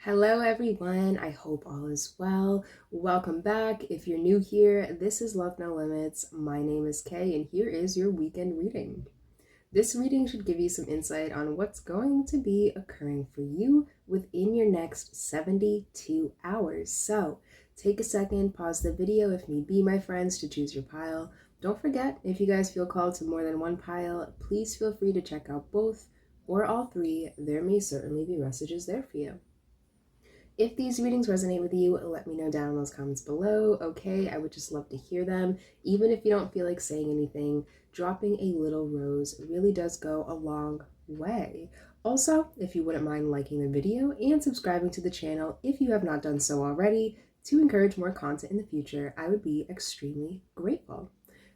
Hello everyone, I hope all is well. Welcome back. If you're new here, this is Love No Limits. My name is Kay and here is your weekend reading. This reading should give you some insight on what's going to be occurring for you within your next 72 hours. So take a second, pause the video if need be, my friends, to choose your pile. Don't forget, if you guys feel called to more than one pile, please feel free to check out both or all three. There may certainly be messages there for you. If these readings resonate with you, let me know down in those comments below, okay? I would just love to hear them. Even if you don't feel like saying anything, dropping a little rose really does go a long way. Also, if you wouldn't mind liking the video and subscribing to the channel if you have not done so already to encourage more content in the future, I would be extremely grateful.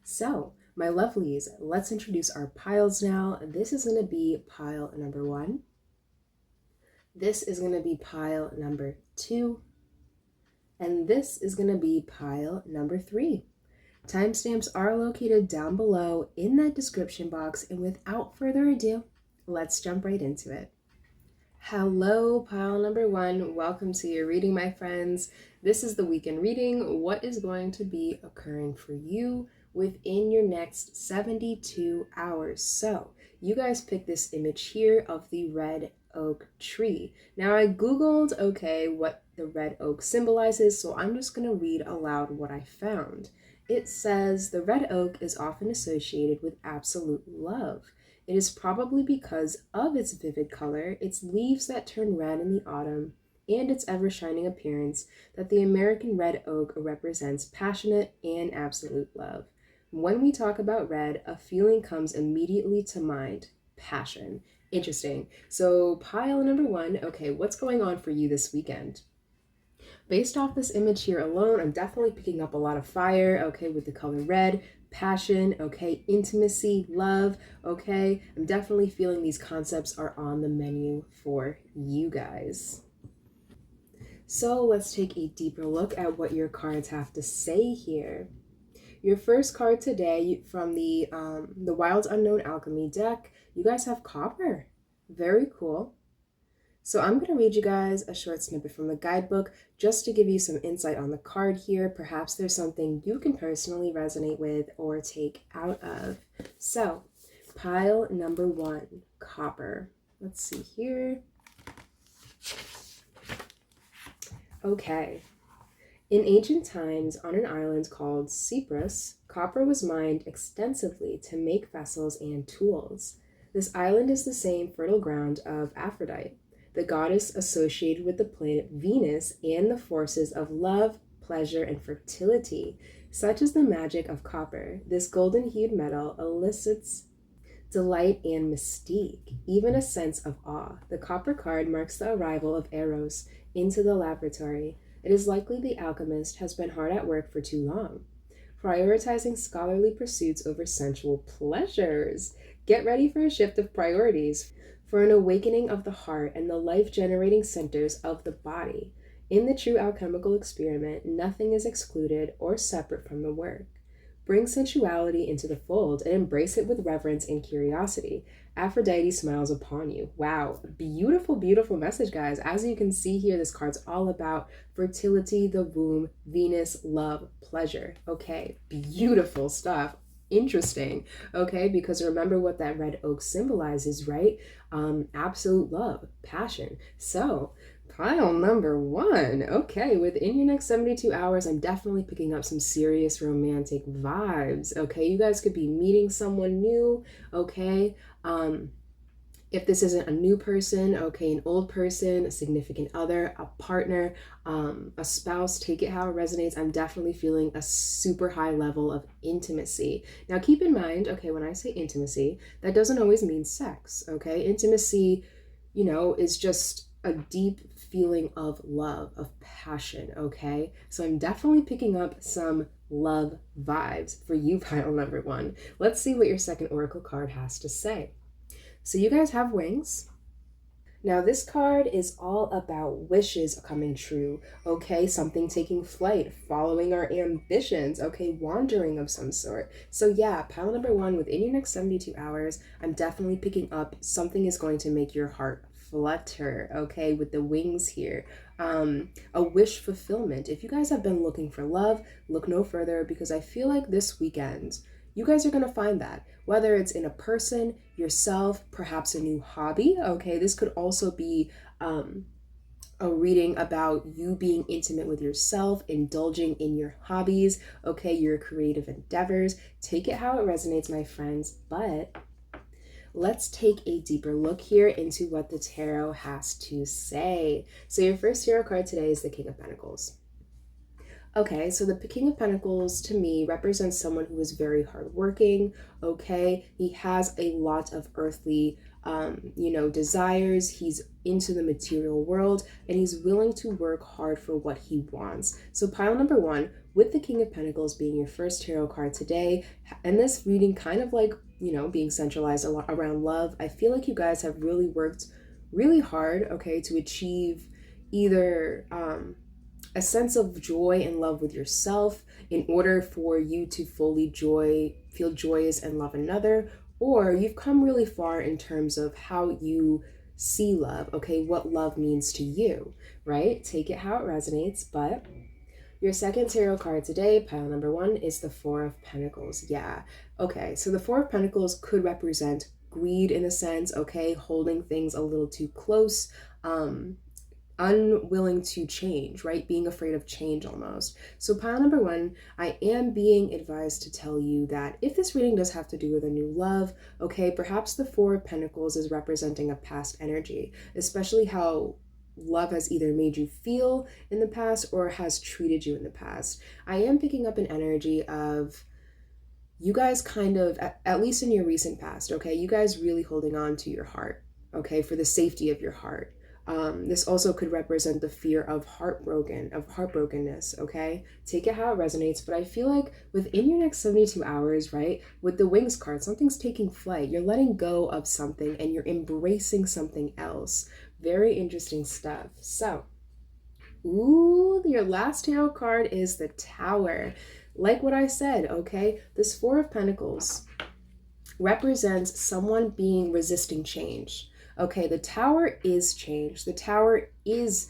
So, my lovelies, let's introduce our piles now. This is going to be pile number 1. This is going to be pile number 2. And this is going to be pile number 3. Timestamps are located down below in that description box. And without further ado, let's jump right into it. Hello, pile number 1. Welcome to your reading, my friends. This is the weekend reading. What is going to be occurring for you within your next 72 hours? So you guys picked this image here of the red oak tree. Now I googled, what the red oak symbolizes, so I'm just going to read aloud what I found. It says the red oak is often associated with absolute love. It is probably because of its vivid color, its leaves that turn red in the autumn, and its ever-shining appearance that the American red oak represents passionate and absolute love. When we talk about red, a feeling comes immediately to mind: passion. Interesting. So pile number 1, what's going on for you this weekend? Based off this image here alone, I'm definitely picking up a lot of fire, with the color red, passion, intimacy, love, I'm definitely feeling these concepts are on the menu for you guys. So let's take a deeper look at what your cards have to say here. Your first card today from the Wild Unknown Alchemy deck, you guys have copper. Very cool. So I'm going to read you guys a short snippet from the guidebook just to give you some insight on the card here. Perhaps there's something you can personally resonate with or take out of. So pile number 1, copper. Let's see here. Okay. In ancient times, on an island called Cyprus, copper was mined extensively to make vessels and tools. This island is the same fertile ground of Aphrodite, the goddess associated with the planet Venus and the forces of love, pleasure, and fertility. Such is the magic of copper. This golden-hued metal elicits delight and mystique, even a sense of awe. The copper card marks the arrival of Eros into the laboratory. It is likely the alchemist has been hard at work for too long, prioritizing scholarly pursuits over sensual pleasures. Get ready for a shift of priorities, for an awakening of the heart and the life-generating centers of the body. In the true alchemical experiment, nothing is excluded or separate from the work. Bring sensuality into the fold and embrace it with reverence and curiosity. Aphrodite smiles upon you. Wow, beautiful, beautiful message, guys. As you can see here, this card's all about fertility, the womb, Venus, love, pleasure. Beautiful stuff. Interesting, because remember what that red oak symbolizes, right? Absolute love, passion. So pile number 1, within your next 72 hours, I'm definitely picking up some serious romantic vibes, you guys could be meeting someone new, if this isn't a new person, an old person, a significant other, a partner, a spouse, take it how it resonates. I'm definitely feeling a super high level of intimacy. Now keep in mind, when I say intimacy, that doesn't always mean sex, Intimacy, is just a deep feeling of love, of passion, So I'm definitely picking up some love vibes for you, pile number 1. Let's see what your second oracle card has to say. So you guys have wings. Now this card is all about wishes coming true, Something taking flight, following our ambitions, Wandering of some sort. So yeah, pile number 1, within your next 72 hours, I'm definitely picking up something is going to make your heart flutter, okay, with the wings here. A wish fulfillment. If you guys have been looking for love, look no further, because I feel like this weekend, you guys are going to find that. Whether it's in a person, yourself, perhaps a new hobby, okay? This could also be a reading about you being intimate with yourself, indulging in your hobbies, okay, your creative endeavors. Take it how it resonates, my friends, but let's take a deeper look here into what the tarot has to say. So your first tarot card today is the King of Pentacles. Okay, so the King of Pentacles to me represents someone who is very hardworking, okay? He has a lot of earthly, desires. He's into the material world, and he's willing to work hard for what he wants. So pile number one, with the King of Pentacles being your first tarot card today, and this reading kind of like, being centralized a lot around love, I feel like you guys have really worked really hard, okay, to achieve either, a sense of joy and love with yourself in order for you to fully feel joyous and love another, or you've come really far in terms of how you see love, okay, what love means to you, right? Take it how it resonates. But your second tarot card today, pile number one, is the Four of Pentacles. Yeah, okay, so the Four of Pentacles could represent greed in a sense, okay, holding things a little too close, unwilling to change, right? Being afraid of change almost. So pile number one, I am being advised to tell you that if this reading does have to do with a new love, okay, perhaps the Four of Pentacles is representing a past energy, especially how love has either made you feel in the past or has treated you in the past. I am picking up an energy of you guys kind of, at least in your recent past, okay, you guys really holding on to your heart, okay, for the safety of your heart. This also could represent the fear of heartbrokenness, okay? Take it how it resonates, but I feel like within your next 72 hours, right, with the Wings card, something's taking flight. You're letting go of something and you're embracing something else. Very interesting stuff. So, your last tarot card is the Tower. Like what I said, okay? This Four of Pentacles represents someone being resisting change. Okay, the Tower is change. The Tower is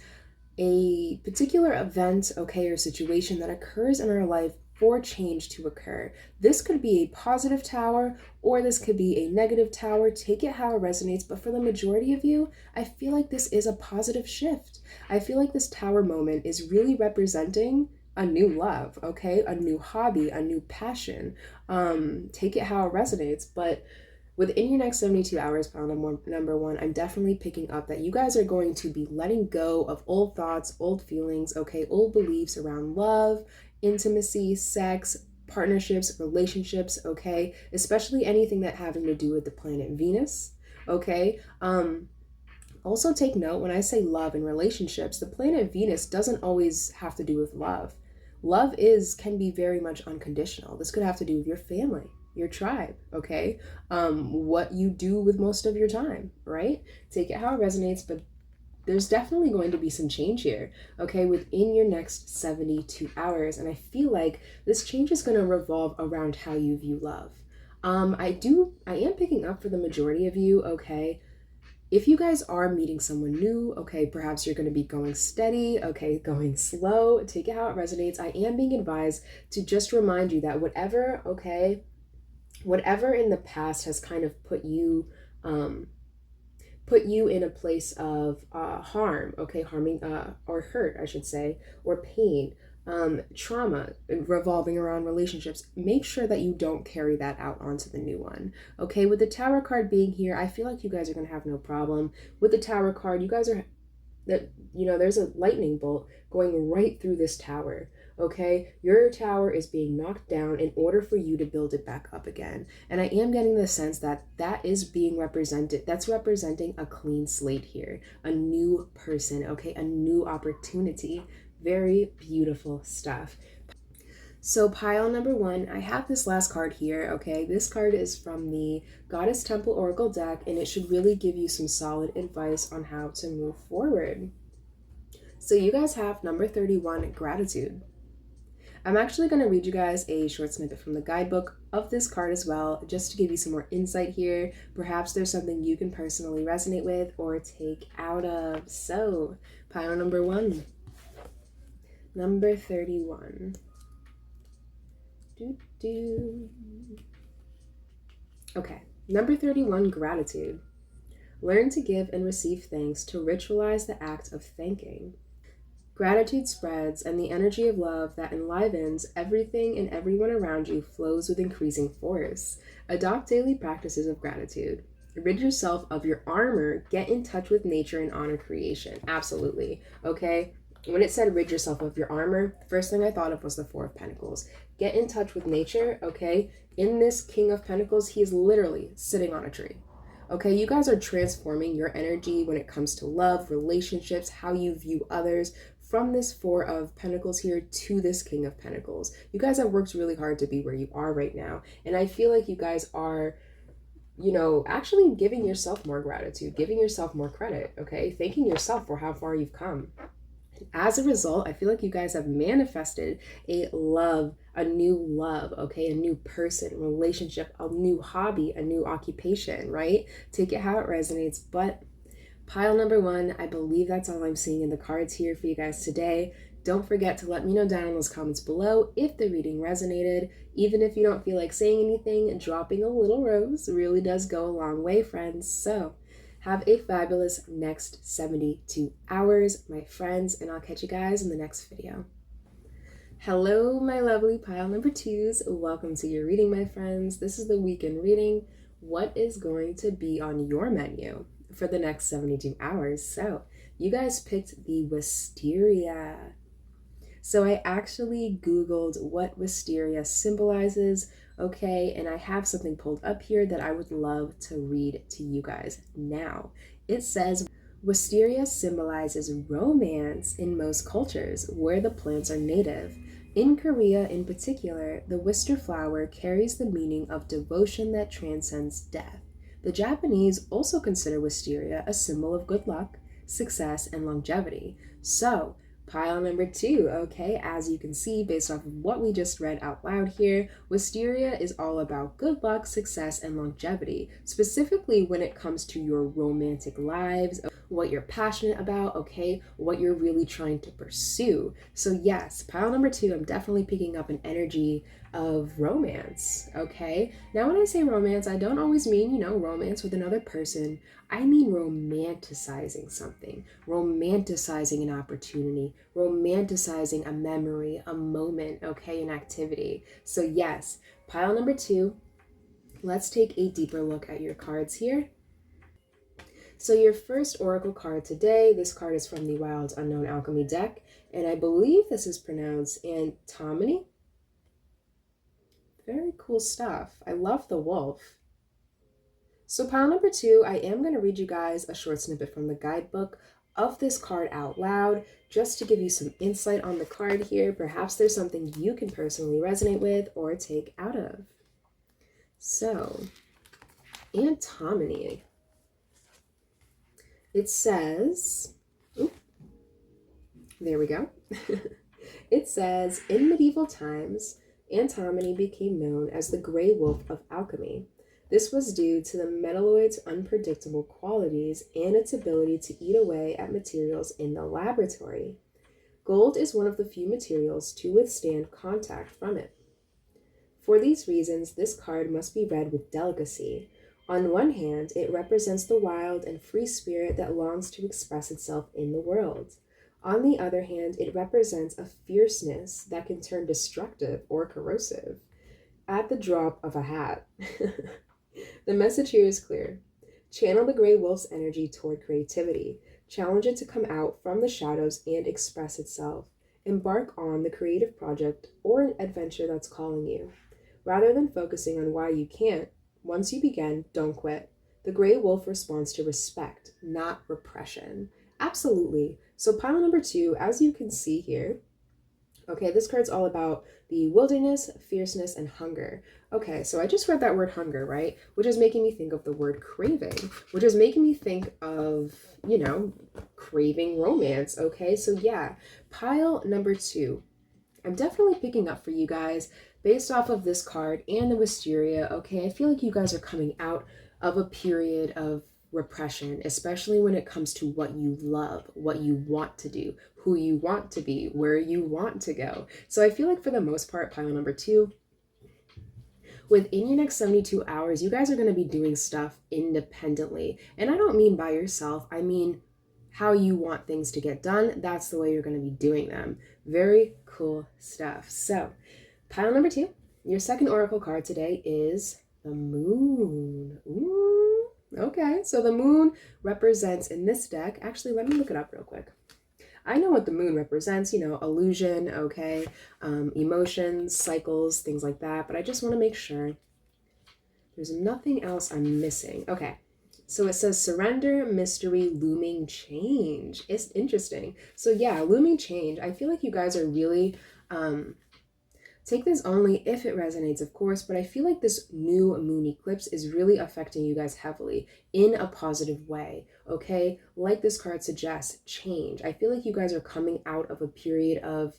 a particular event, okay, or situation that occurs in our life for change to occur. This could be a positive tower or this could be a negative tower. Take it how it resonates. But for the majority of you, I feel like this is a positive shift. I feel like this Tower moment is really representing a new love, okay, a new hobby, a new passion. Take it how it resonates. But within your next 72 hours, pile number one, I'm definitely picking up that you guys are going to be letting go of old thoughts, old feelings, okay, old beliefs around love, intimacy, sex, partnerships, relationships, okay, especially anything that having to do with the planet Venus, okay. Also take note, when I say love and relationships, the planet Venus doesn't always have to do with love. Love can be very much unconditional. This could have to do with your family, your tribe, okay? What you do with most of your time, right? Take it how it resonates, but there's definitely going to be some change here, okay, within your next 72 hours. And I feel like this change is going to revolve around how you view love. I am picking up for the majority of you, okay, if you guys are meeting someone new, okay, perhaps you're going to be going steady, okay, going slow, take it how it resonates. I am being advised to just remind you that whatever in the past has kind of put you in a place of harm, okay, harming or hurt, I should say, or pain, trauma revolving around relationships, make sure that you don't carry that out onto the new one, okay? With the Tower card being here, I feel like you guys are going to have no problem. With the Tower card, you guys are, there's a lightning bolt going right through this tower, okay? Your tower is being knocked down in order for you to build it back up again. And I am getting the sense that is being represented, that's representing a clean slate here, a new person, okay? A new opportunity. Very beautiful stuff. So pile number one, I have this last card here, okay? This card is from the Goddess Temple Oracle deck, and it should really give you some solid advice on how to move forward. So you guys have number 31, gratitude. I'm actually going to read you guys a short snippet from the guidebook of this card as well, just to give you some more insight here. Perhaps there's something you can personally resonate with or take out of. So, pile number 1. Number 31. Okay, number 31, gratitude. Learn to give and receive thanks to ritualize the act of thanking. Gratitude spreads, and the energy of love that enlivens everything and everyone around you flows with increasing force. Adopt daily practices of gratitude. Rid yourself of your armor. Get in touch with nature and honor creation. Absolutely. Okay? When it said rid yourself of your armor, the first thing I thought of was the Four of Pentacles. Get in touch with nature, okay? In this King of Pentacles, he is literally sitting on a tree. Okay, you guys are transforming your energy when it comes to love, relationships, how you view others, from this Four of Pentacles here to this King of Pentacles. You guys have worked really hard to be where you are right now. And I feel like you guys are, actually giving yourself more gratitude, giving yourself more credit, okay? Thanking yourself for how far you've come. As a result, I feel like you guys have manifested a new love, okay? A new person, relationship, a new hobby, a new occupation, right? Take it how it resonates. But pile number 1, I believe that's all I'm seeing in the cards here for you guys today. Don't forget to let me know down in those comments below if the reading resonated. Even if you don't feel like saying anything, dropping a little rose really does go a long way, friends. So, have a fabulous next 72 hours, my friends, and I'll catch you guys in the next video. Hello, my lovely pile number 2s. Welcome to your reading, my friends. This is the weekend reading. What is going to be on your menu for the next 72 hours? So, you guys picked the wisteria. So I actually Googled what wisteria symbolizes, okay, and I have something pulled up here that I would love to read to you guys now. It says, wisteria symbolizes romance in most cultures where the plants are native. In Korea in particular, the wister flower carries the meaning of devotion that transcends death. The Japanese also consider wisteria a symbol of good luck, success, and longevity. So, pile number 2, okay, as you can see based off of what we just read out loud here, wisteria is all about good luck, success, and longevity, specifically when it comes to your romantic lives, what you're passionate about, okay, what you're really trying to pursue. So yes, pile number 2, I'm definitely picking up an energy of romance, okay? Now when I say romance, I don't always mean, romance with another person. I mean romanticizing something, romanticizing an opportunity, romanticizing a memory, a moment, okay, an activity. So yes, pile number 2, let's take a deeper look at your cards here. So your first oracle card today, this card is from the Wild Unknown Alchemy deck, and I believe this is pronounced Antomony. Very cool stuff. I love the wolf. So pile number 2, I am going to read you guys a short snippet from the guidebook of this card out loud, just to give you some insight on the card here. Perhaps there's something you can personally resonate with or take out of. So, Antomony. It says, there we go. It says, in medieval times, Antomony became known as the Grey Wolf of alchemy. This was due to the metalloid's unpredictable qualities and its ability to eat away at materials in the laboratory. Gold is one of the few materials to withstand contact from it. For these reasons, this card must be read with delicacy. On one hand, it represents the wild and free spirit that longs to express itself in the world. On the other hand, it represents a fierceness that can turn destructive or corrosive at the drop of a hat. The message here is clear. Channel the Grey Wolf's energy toward creativity. Challenge it to come out from the shadows and express itself. Embark on the creative project or adventure that's calling you. Rather than focusing on why you can't, once you begin, don't quit. The Grey Wolf responds to respect, not repression. Absolutely. So pile number 2, as you can see here, okay, this card's all about the wilderness, fierceness, and hunger. Okay, so I just read that word hunger, right? Which is making me think of the word craving, which is making me think of, craving romance. Okay, so yeah, pile number 2. I'm definitely picking up for you guys based off of this card and the wisteria, okay? I feel like you guys are coming out of a period of repression, especially when it comes to what you love, what you want to do, who you want to be, where you want to go. So I feel like for the most part, pile number 2, within your next 72 hours, you guys are going to be doing stuff independently. And I don't mean by yourself, I mean how you want things to get done. That's the way you're going to be doing them. Very cool stuff. So, pile number 2, your second oracle card today is the moon. Ooh, okay, so the moon represents in this deck, actually, let me look it up real quick. I know what the moon represents, illusion, okay, emotions, cycles, things like that, but I just want to make sure there's nothing else I'm missing. Okay, so it says surrender, mystery, looming change. It's interesting. So yeah, looming change. I feel like you guys are really, take this only if it resonates, of course, but I feel like this new moon eclipse is really affecting you guys heavily in a positive way, okay? Like this card suggests, change. I feel like you guys are coming out of a period of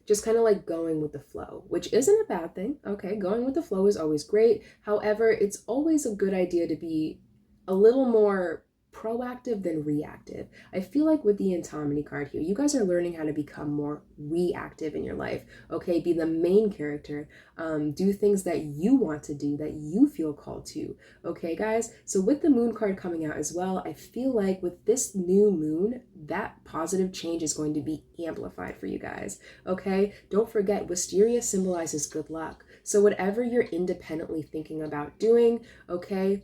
just kind of like going with the flow, which isn't a bad thing, okay? Going with the flow is always great. However, it's always a good idea to be a little more proactive than reactive. I feel like with the Antomony card here, you guys are learning how to become more reactive in your life, okay? Be the main character, do things that you want to do, that you feel called to, okay, guys? So with the moon card coming out as well, I feel like with this new moon, that positive change is going to be amplified for you guys, okay? Don't forget, wisteria symbolizes good luck. So whatever you're independently thinking about doing, okay,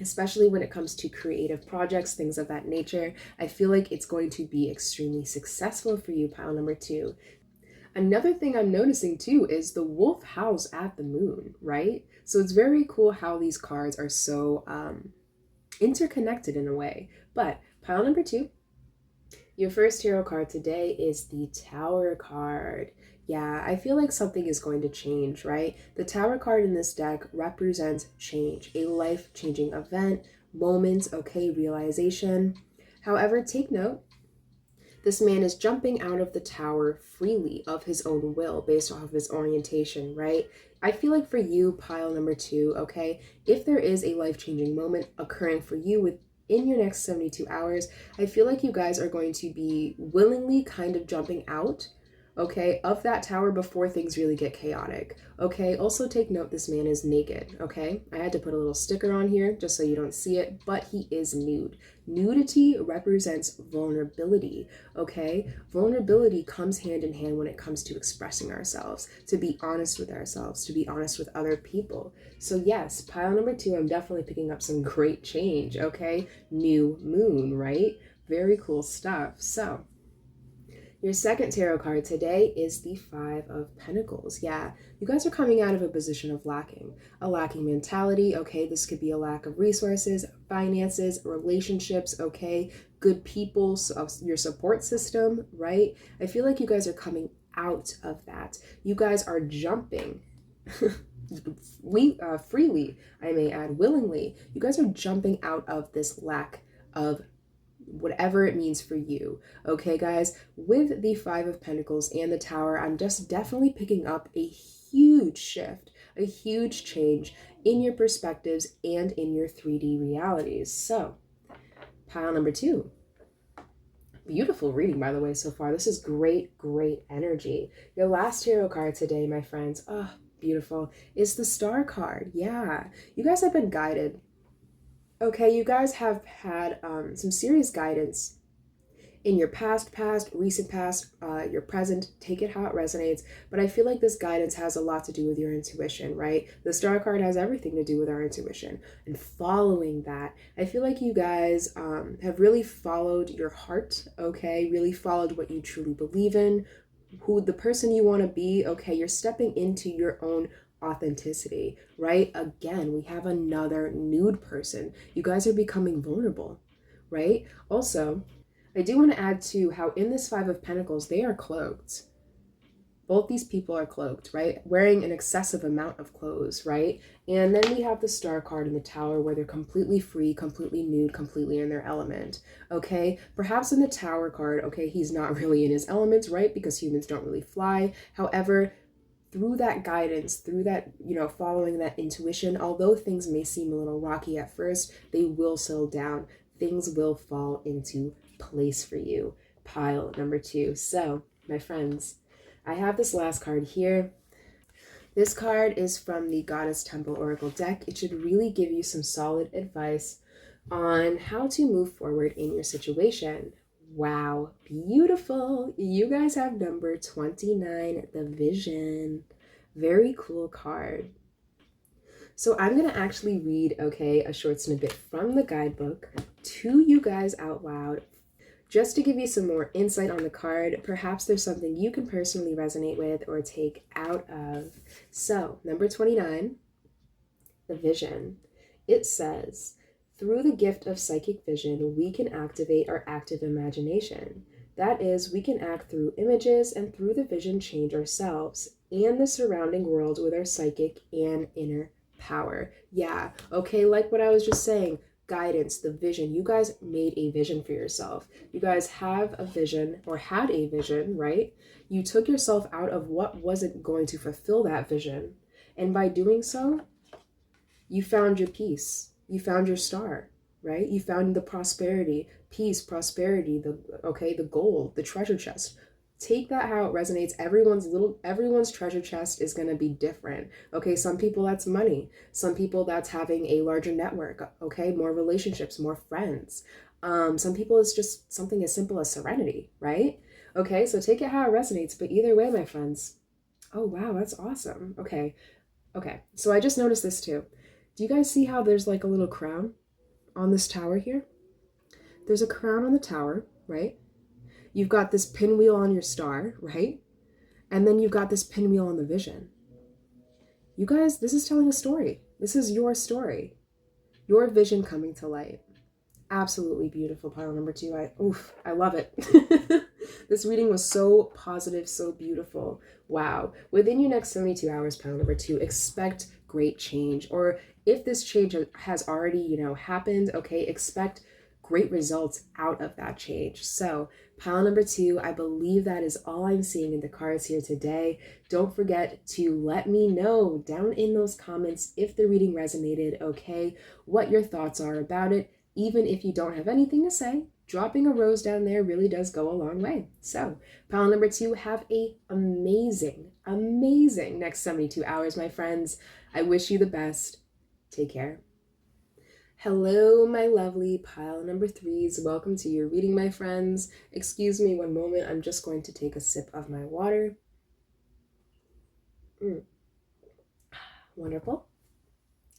especially when it comes to creative projects, things of that nature, I feel like it's going to be extremely successful for you, pile number 2. Another thing I'm noticing too is the wolf howls at the moon, right? So it's very cool how these cards are so interconnected in a way. But pile number 2, your first tarot card today is the Tower card. Yeah, I feel like something is going to change, right? The Tower card in this deck represents change, a life-changing event, moments, okay, realization. However, take note, this man is jumping out of the tower freely of his own will based off of his orientation, right? I feel like for you, pile number 2, okay, if there is a life-changing moment occurring for you within your next 72 hours, I feel like you guys are going to be willingly kind of jumping out, okay, of that tower before things really get chaotic, okay? Also take note, this man is naked, okay? I had to put a little sticker on here just so you don't see it, but he is nude. Nudity represents vulnerability, okay? Vulnerability comes hand in hand when it comes to expressing ourselves, to be honest with ourselves, to be honest with other people. So yes, pile number 2, I'm definitely picking up some great change, okay? New moon, right? Very cool stuff. So your second tarot card today is the 5 of Pentacles. Yeah, you guys are coming out of a position of a lacking mentality, okay? This could be a lack of resources, finances, relationships, okay? Good people, your support system, right? I feel like you guys are coming out of that. You guys are jumping freely, I may add, willingly. You guys are jumping out of this lack of whatever it means for you, okay, guys? With the 5 of Pentacles and the Tower, I'm just definitely picking up a huge shift, a huge change in your perspectives and in your 3D realities. So, pile number 2. Beautiful reading, by the way, so far. This is great, great energy. Your last tarot card today, my friends, oh, beautiful, is the Star card. Yeah, you guys have been guided. Okay, you guys have had some serious guidance in your recent past, your present. Take it how it resonates. But I feel like this guidance has a lot to do with your intuition, right? The Star card has everything to do with our intuition. And following that, I feel like you guys have really followed your heart, okay? Really followed what you truly believe in, who the person you want to be, okay? You're stepping into your own authenticity, right? Again, we have another nude person. You guys are becoming vulnerable, right? Also, I do want to add to how in this 5 of Pentacles, they are cloaked. Both these people are cloaked, right? Wearing an excessive amount of clothes, right? And then we have the Star card in the Tower where they're completely free, completely nude, completely in their element, okay? Perhaps in the Tower card, okay, he's not really in his elements, right? Because humans don't really fly. However, through that guidance, through that, following that intuition, although things may seem a little rocky at first, they will settle down. Things will fall into place for you. Pile number 2. So, my friends, I have this last card here. This card is from the Goddess Temple Oracle deck. It should really give you some solid advice on how to move forward in your situation. Wow, beautiful. You guys have number 29, the Vision. Very cool card. So I'm going to actually read, okay, a short snippet from the guidebook to you guys out loud, just to give you some more insight on the card. Perhaps there's something you can personally resonate with or take out of. So, number 29, the Vision. It says, through the gift of psychic vision, we can activate our active imagination. That is, we can act through images and through the vision change ourselves and the surrounding world with our psychic and inner power. Yeah, okay, like what I was just saying, guidance, the vision. You guys made a vision for yourself. You guys have a vision or had a vision, right? You took yourself out of what wasn't going to fulfill that vision. And by doing so, you found your peace. You found your star, right? You found the prosperity, peace, prosperity, the gold, the treasure chest. Take that how it resonates. Everyone's treasure chest is going to be different. Okay, some people that's money. Some people that's having a larger network, okay? More relationships, more friends. Some people it's just something as simple as serenity, right? Okay, so take it how it resonates, but either way, my friends. Oh, wow, that's awesome. Okay. So I just noticed this too. Do you guys see how there's like a little crown on this tower here? There's a crown on the tower, right? You've got this pinwheel on your star, right? And then you've got this pinwheel on the vision. You guys, this is telling a story. This is your story. Your vision coming to light. Absolutely beautiful. Pile number 2. I love it. This reading was so positive, so beautiful. Wow. Within your next 72 hours, pile number 2, expect great change. Or if this change has already, happened, okay, expect great results out of that change. So pile number 2, I believe that is all I'm seeing in the cards here today. Don't forget to let me know down in those comments if the reading resonated, okay, what your thoughts are about it. Even if you don't have anything to say, dropping a rose down there really does go a long way. So, pile number 2, have a amazing next 72 hours, my friends. I wish you the best. Take care. Hello, my lovely pile number 3s. Welcome to your reading, my friends. Excuse me one moment. I'm just going to take a sip of my water. Wonderful.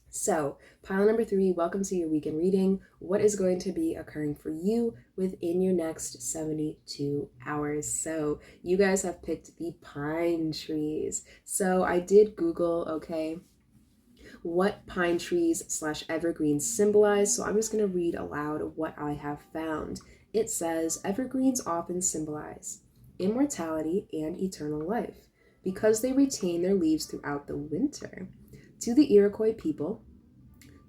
So, pile number 3, welcome to your weekend reading. What is going to be occurring for you within your next 72 hours? So, you guys have picked the pine trees. So, I did Google, okay, what pine trees / evergreens symbolize. So, I'm just going to read aloud what I have found. It says, evergreens often symbolize immortality and eternal life because they retain their leaves throughout the winter. To the Iroquois people,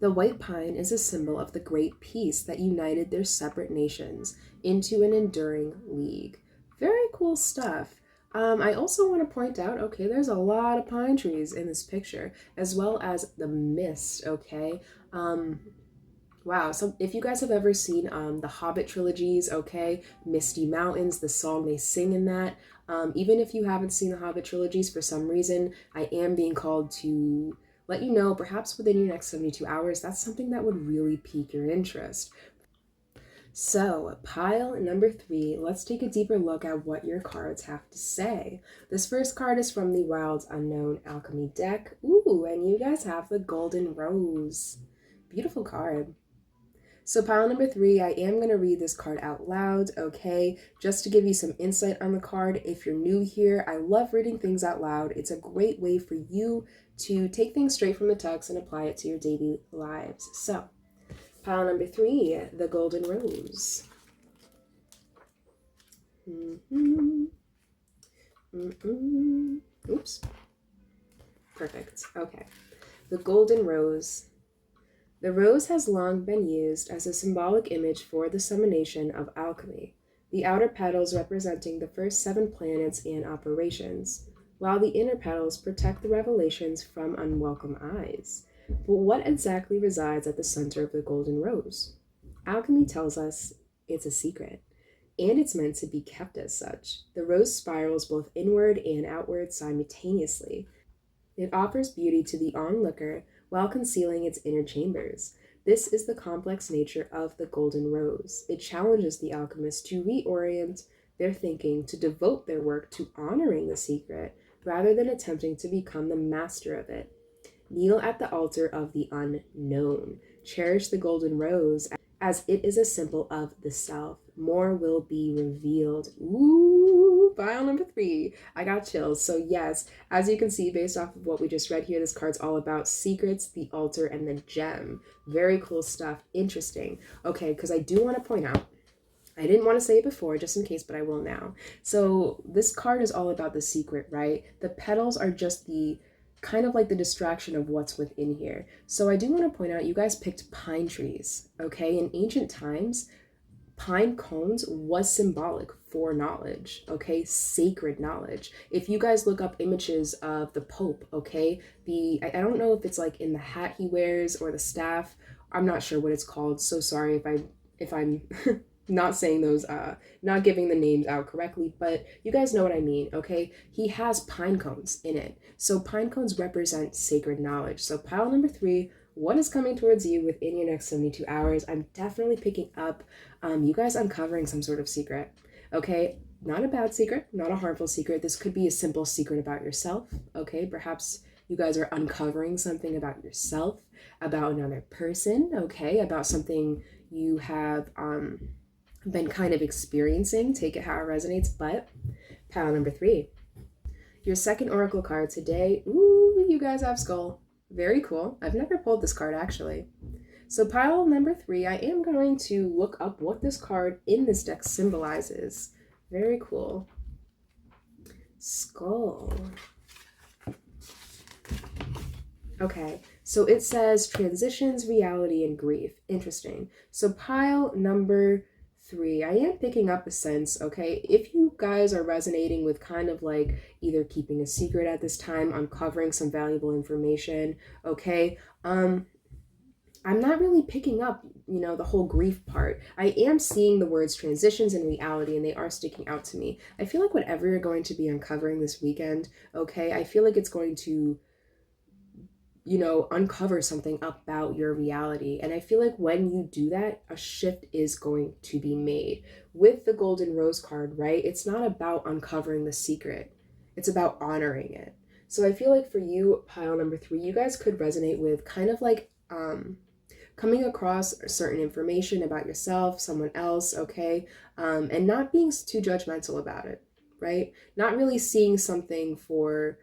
the white pine is a symbol of the great peace that united their separate nations into an enduring league. Very cool stuff. I also want to point out, okay, there's a lot of pine trees in this picture, as well as the mist, okay? Wow, so if you guys have ever seen the Hobbit trilogies, okay, Misty Mountains, the song they sing in that, even if you haven't seen the Hobbit trilogies for some reason, I am being called to let you know, perhaps within your next 72 hours, that's something that would really pique your interest. So, pile number 3, let's take a deeper look at what your cards have to say. This first card is from the Wild Unknown Alchemy deck. Ooh, and you guys have the Golden Rose. Beautiful card. So pile number 3, I am going to read this card out loud, okay? Just to give you some insight on the card. If you're new here, I love reading things out loud. It's a great way for you to take things straight from the text and apply it to your daily lives. So, pile number 3, the Golden Rose. Oops. Perfect. Okay. The golden rose. The rose has long been used as a symbolic image for the summonation of alchemy, the outer petals representing the first 7 planets and operations, while the inner petals protect the revelations from unwelcome eyes. But what exactly resides at the center of the golden rose? Alchemy tells us it's a secret, and it's meant to be kept as such. The rose spirals both inward and outward simultaneously. It offers beauty to the onlooker while concealing its inner chambers. This is the complex nature of the golden rose. It challenges the alchemists to reorient their thinking, to devote their work to honoring the secret, rather than attempting to become the master of it. Kneel at the altar of the unknown. Cherish the golden rose as it is a symbol of the self. More will be revealed. Ooh, pile number 3. I got chills. So yes, as you can see based off of what we just read here, this card's all about secrets, the altar, and the gem. Very cool stuff. Interesting. Okay, because I do want to point out, I didn't want to say it before, just in case, but I will now. So this card is all about the secret, right? The petals are just the kind of like the distraction of what's within here. So I do want to point out, you guys picked pine trees, okay? In ancient times, pine cones was symbolic for knowledge, okay? Sacred knowledge. If you guys look up images of the Pope, okay? I don't know if it's like in the hat he wears or the staff. I'm not sure what it's called. So sorry if I'm not saying those, not giving the names out correctly, but you guys know what I mean, okay? He has pine cones in it. So pine cones represent sacred knowledge. So pile number 3, what is coming towards you within your next 72 hours? I'm definitely picking up you guys uncovering some sort of secret, okay? Not a bad secret, not a harmful secret. This could be a simple secret about yourself, okay? Perhaps you guys are uncovering something about yourself, about another person, okay? About something you have been kind of experiencing. Take it how it resonates. But pile number 3, your second oracle card today. Ooh, you guys have skull. Very cool. I've never pulled this card actually. So pile number 3, I am going to look up what this card in this deck symbolizes. Very cool. Skull. Okay, so it says transitions, reality, and grief. Interesting. So pile number 3, I am picking up a sense, okay, if you guys are resonating with kind of like either keeping a secret at this time, uncovering some valuable information, okay, I'm not really picking up, the whole grief part. I am seeing the words transitions and reality, and they are sticking out to me. I feel like whatever you're going to be uncovering this weekend, okay, I feel like it's going to uncover something about your reality. And I feel like when you do that, a shift is going to be made. With the Golden Rose card, right? It's not about uncovering the secret, it's about honoring it. So I feel like for you, pile number 3, you guys could resonate with kind of like coming across certain information about yourself, someone else, okay? And not being too judgmental about it, right? Not really seeing something for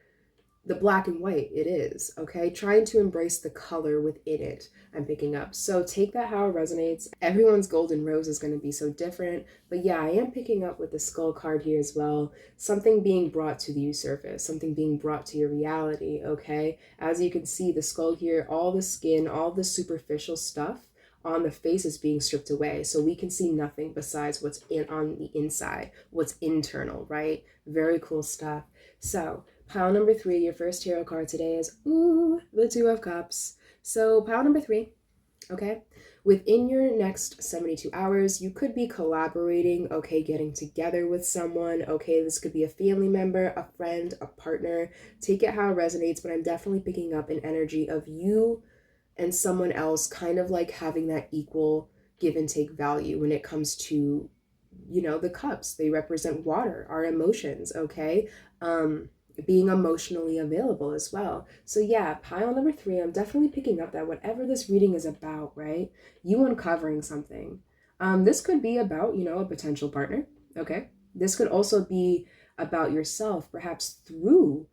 the black and white it is, okay? Trying to embrace the color within it, I'm picking up. So take that how it resonates. Everyone's golden rose is going to be so different. But yeah, I am picking up with the skull card here as well. Something being brought to the surface, something being brought to your reality, okay? As you can see, the skull here, all the skin, all the superficial stuff on the face is being stripped away. So we can see nothing besides what's on the inside, what's internal, right? Very cool stuff. So pile number 3, your first tarot card today is, the 2 of Cups. So pile number 3, okay? Within your next 72 hours, you could be collaborating, okay, getting together with someone, okay? This could be a family member, a friend, a partner. Take it how it resonates, but I'm definitely picking up an energy of you and someone else kind of like having that equal give and take value when it comes to, the cups. They represent water, our emotions, okay? Being emotionally available as well. So yeah, pile number 3, I'm definitely picking up that whatever this reading is about, right? You uncovering something. This could be about, a potential partner, okay? This could also be about yourself, perhaps through,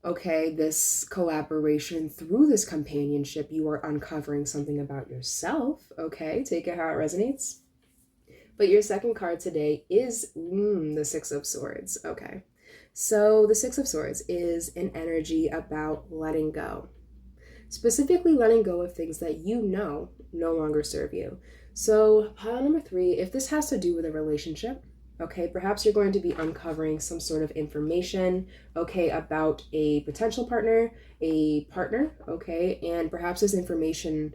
okay, this collaboration, through this companionship, you are uncovering something about yourself, okay? Take it how it resonates. But your second card today is the 6 of Swords, okay? So the Six of Swords is an energy about letting go, specifically letting go of things that you know no longer serve you. So pile number 3, if this has to do with a relationship, okay, perhaps you're going to be uncovering some sort of information, okay, about a potential partner, okay, and perhaps this information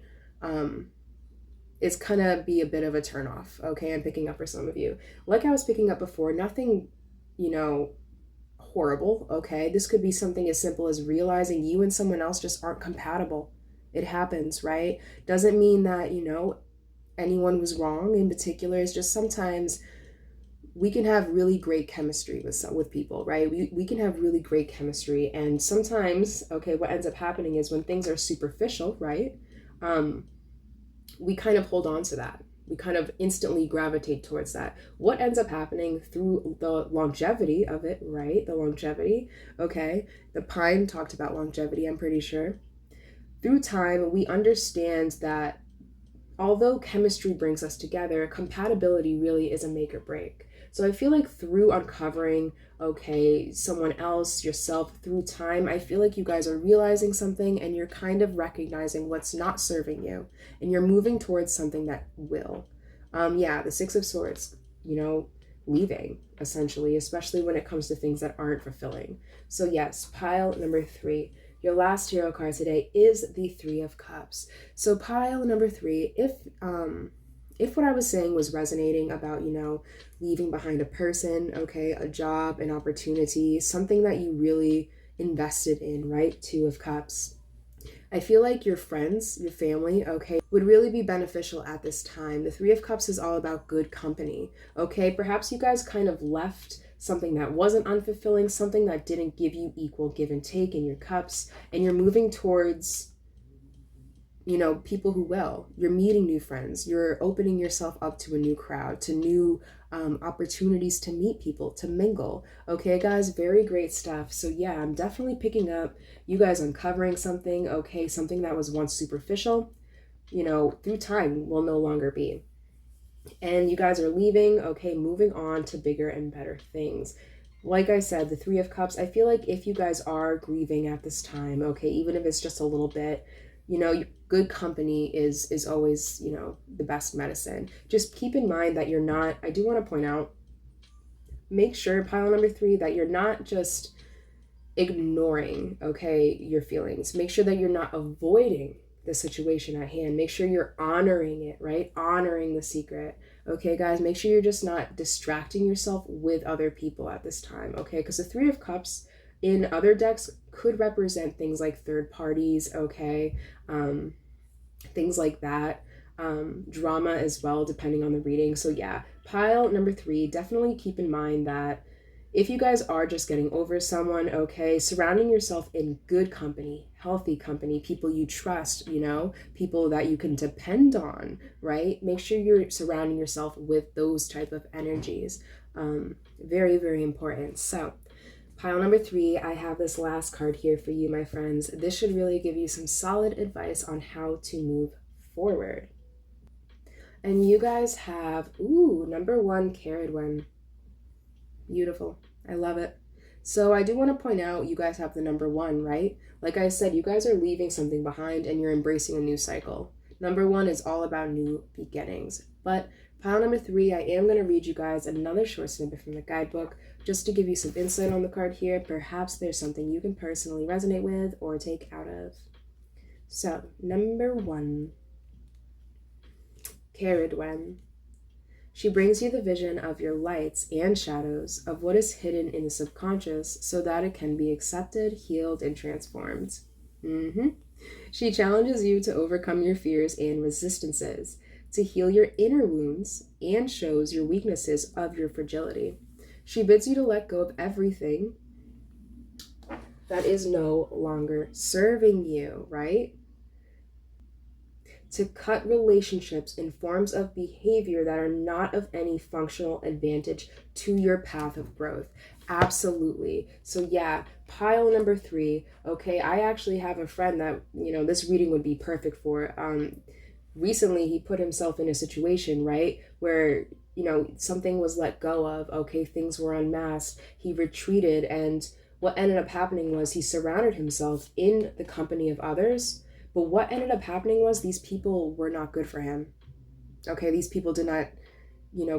is gonna be a bit of a turnoff, okay, I'm picking up for some of you. Like I was picking up before, nothing, you know, horrible, okay? This could be something as simple as realizing you and someone else just aren't compatible. It happens, right? Doesn't mean that, anyone was wrong in particular. It's just sometimes we can have really great chemistry with people, right? We can have really great chemistry, and sometimes, okay, what ends up happening is when things are superficial, right? We kind of hold on to that. We kind of instantly gravitate towards that. What ends up happening through the longevity of it, right? The longevity, okay? The Pine talked about longevity, I'm pretty sure. Through time, we understand that although chemistry brings us together, compatibility really is a make or break. So I feel like through uncovering, okay, someone else, yourself, through time, I feel like you guys are realizing something and you're kind of recognizing what's not serving you, and you're moving towards something that will. The Six of Swords, leaving, essentially, especially when it comes to things that aren't fulfilling. So yes, pile number 3. Your last tarot card today is the Three of Cups. So pile number 3, if what I was saying was resonating about, leaving behind a person, okay, a job, an opportunity, something that you really invested in, right? 2 of Cups. I feel like your friends, your family, okay, would really be beneficial at this time. The 3 of Cups is all about good company, okay? Perhaps you guys kind of left something that wasn't unfulfilling, something that didn't give you equal give and take in your cups, and you're moving towards, people who will. You're meeting new friends. You're opening yourself up to a new crowd, to new opportunities to meet people, to mingle. Okay, guys, very great stuff. So yeah, I'm definitely picking up you guys uncovering something, okay, something that was once superficial, through time will no longer be. And you guys are leaving, okay, moving on to bigger and better things. Like I said, the 3 of Cups, I feel like if you guys are grieving at this time, okay, even if it's just a little bit, good company is always, the best medicine. Just keep in mind that you're not, I do want to point out, make sure, pile number 3, that you're not just ignoring, okay, your feelings. Make sure that you're not avoiding the situation at hand. Make sure you're honoring it, right? Honoring the secret. Okay, guys, make sure you're just not distracting yourself with other people at this time, okay? Because the 3 of Cups in other decks could represent things like third parties, okay? Things like that. Drama as well, depending on the reading. So yeah, pile number 3, definitely keep in mind that if you guys are just getting over someone, okay, surrounding yourself in good company, healthy company, people you trust, people that you can depend on, right? Make sure you're surrounding yourself with those type of energies. Very, very important. So pile number 3, I have this last card here for you, my friends. This should really give you some solid advice on how to move forward. And you guys have, number 1, KayAVegan. Beautiful. I love it. So I do want to point out, you guys have the number 1, right? Like I said, you guys are leaving something behind and you're embracing a new cycle. Number 1 is all about new beginnings. But pile number 3, I am going to read you guys another short snippet from the guidebook just to give you some insight on the card here. Perhaps there's something you can personally resonate with or take out of. So, number 1, KayAVegan. She brings you the vision of your lights and shadows, of what is hidden in the subconscious, so that it can be accepted, healed, and transformed. She challenges you to overcome your fears and resistances, to heal your inner wounds, and shows your weaknesses of your fragility. She bids you to let go of everything that is no longer serving you, right? To cut relationships in forms of behavior that are not of any functional advantage to your path of growth. Absolutely. So yeah, pile number 3. Okay, I actually have a friend that, this reading would be perfect for. Recently, he put himself in a situation, right, where something was let go of, okay, things were unmasked, he retreated, and what ended up happening was he surrounded himself in the company of others. But what ended up happening was these people were not good for him. Okay, these people did not,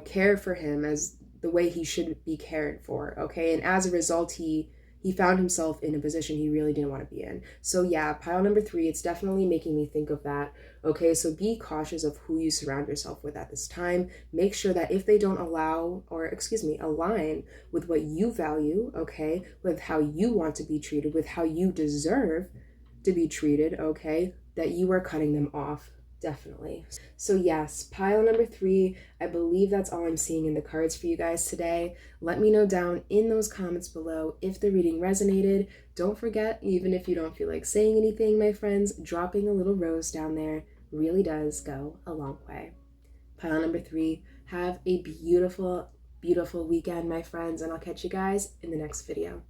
care for him as the way he should be cared for. Okay, and as a result, he found himself in a position he really didn't want to be in. So yeah, pile number 3, it's definitely making me think of that. Okay, so be cautious of who you surround yourself with at this time. Make sure that if they don't align with what you value, okay, with how you want to be treated, with how you deserve to be treated, okay, that you are cutting them off. Definitely. So yes, pile number 3, I believe that's all I'm seeing in the cards for you guys today. Let me know down in those comments below if the reading resonated. Don't forget, even if you don't feel like saying anything, my friends, dropping a little rose down there really does go a long way. Pile number 3, have a beautiful, beautiful weekend, my friends, and I'll catch you guys in the next video.